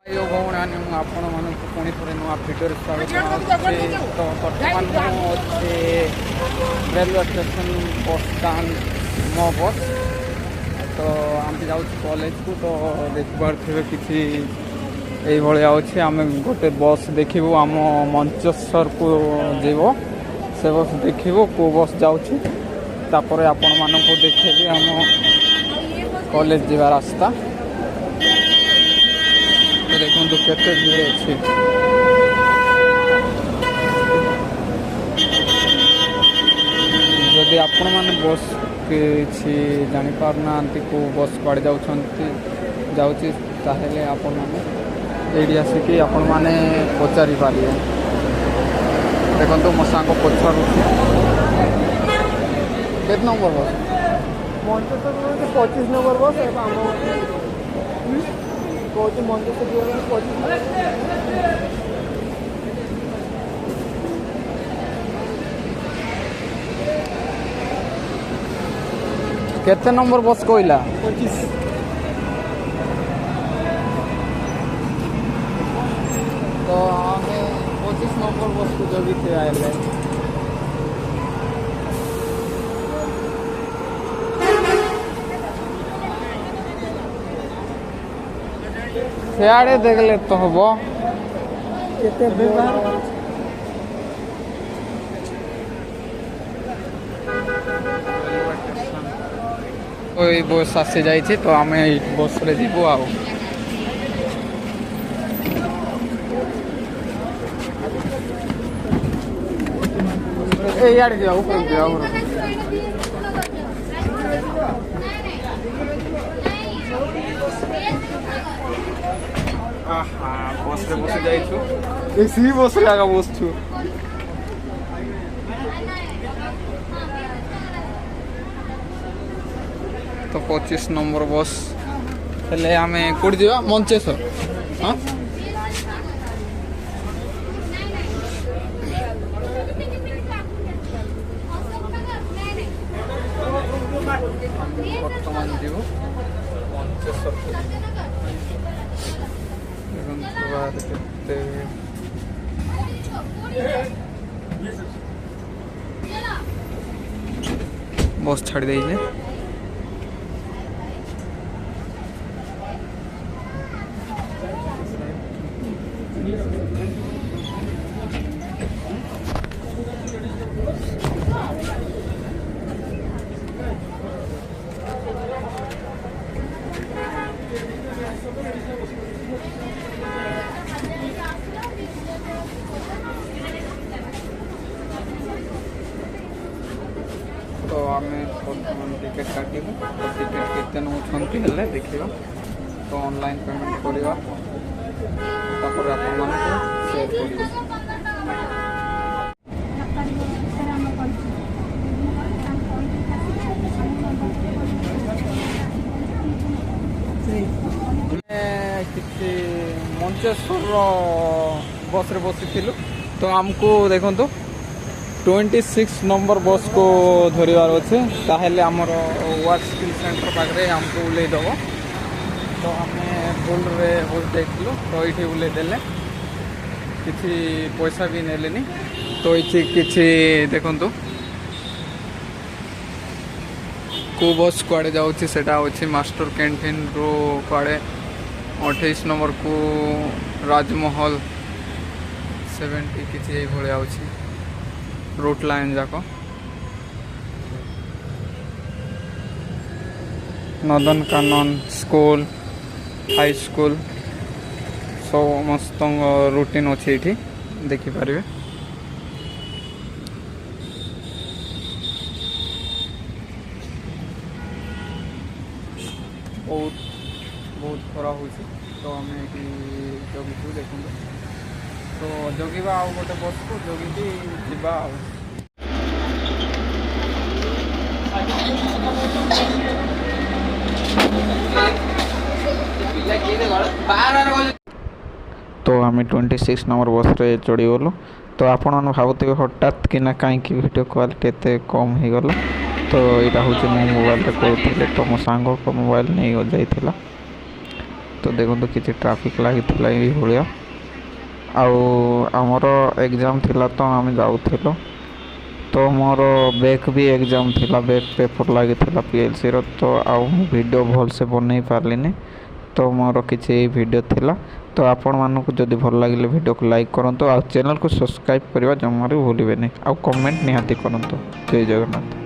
भाई भौणी आपण मानक पुणी थे नुआ भिडियो स्वागत जनाऊँ। तो बर्तमान मुझे रेलवे स्टेशन बस स्टाण मो बस तो आम जाऊँ कॉलेज को। तो देखिए किसी ये आम गोटे बस देखू आम मंचेश्वर को जीव से बस देखू को बस जापर आपण मानक देखेबी आम कॉलेज जीवा रास्ता। देखो केते भीड़ अच्छी जदि आपण मैंने बस किसी जापार ना को बस कड़े जाऊँगी आपण मैंने आसिकी आपण मैंने पचारि पारे। देखो मो सांग पचार के नंबर बस मंचेश्वर 25 नंबर बस कौन मंचेश्वर 25 केते नंबर बस कहला 25 तो हमें 25 नंबर बस को जगी थे आए सियाड़े देखले तो हम केते व्यवहार कोई बस आसी जाइए तो आम बस रे जीवु आ यार जाओ ऊपर जाओ बस रे बस जाइछु एसी बस रे आगा बसछु। तो 25 नंबर बस हेले आमे कोड जीवा मंचेश्वर। हां वर्तमान जीव मंचेश्वर बस छाड़ दीजिए। तो आम बर्तमान टिकेट काटू तो टिकेट केते नौकरी हेल्ले देखा तो ऑनलाइन पेमेंट करवा शेयर कर। किसी मंचेश्वर बस रे बसी तो आमको देखो 26 नंबर बस को धरवार अच्छे ताहले आमर वर्क स्किल सेंटर पाखे आमको उल्ले दब। तो आम भूल रे देखलु तो ये उल्ले देले किसी पैसा भी नेलेनी। तो ये किसी देखु को बस कुआड़े जाऊँगी सेटा होची मास्टर कैंटीन रो कुआड़े 28 नंबर को राजमहल 70 किसी भाया रूट लाइन जाक नदन कानन स्कूल हाई स्कूल समस्त रूटीन अच्छे ये देखिपारे। बहुत बहुत खरा हो तो आम जगिचु देखो तो जगिबा आ गोटे बस को जगिकी जीवा तो आम 26 नंबर बस रे चढ़ी गलु। तो आपण मैंने भावुवे हठात कि कहीं वीडियो क्वालिटी एत कम हो गला। तो यहाँ हूँ मो मोबाइल करूँ तो मो सांग को मोबाइल नहीं जाइला तो देखो किसी ट्रैफिक लगी भाया आमर एग्जाम थिला तो आम जाऊँ तो मोर बैक भी एग्जाम थिला बैक पेपर लगी पीएलसी रो तो आउ वीडियो भल से बन पारलिनी तो मोर किसी वीडियो थिला तो आपण मानक जदि भल लगे वीडियो को लाइक करूँ आ चैनल को सब्सक्राइब करने जमार भूलें आ कमेंट निहाती करूँ। जय जगन्नाथ।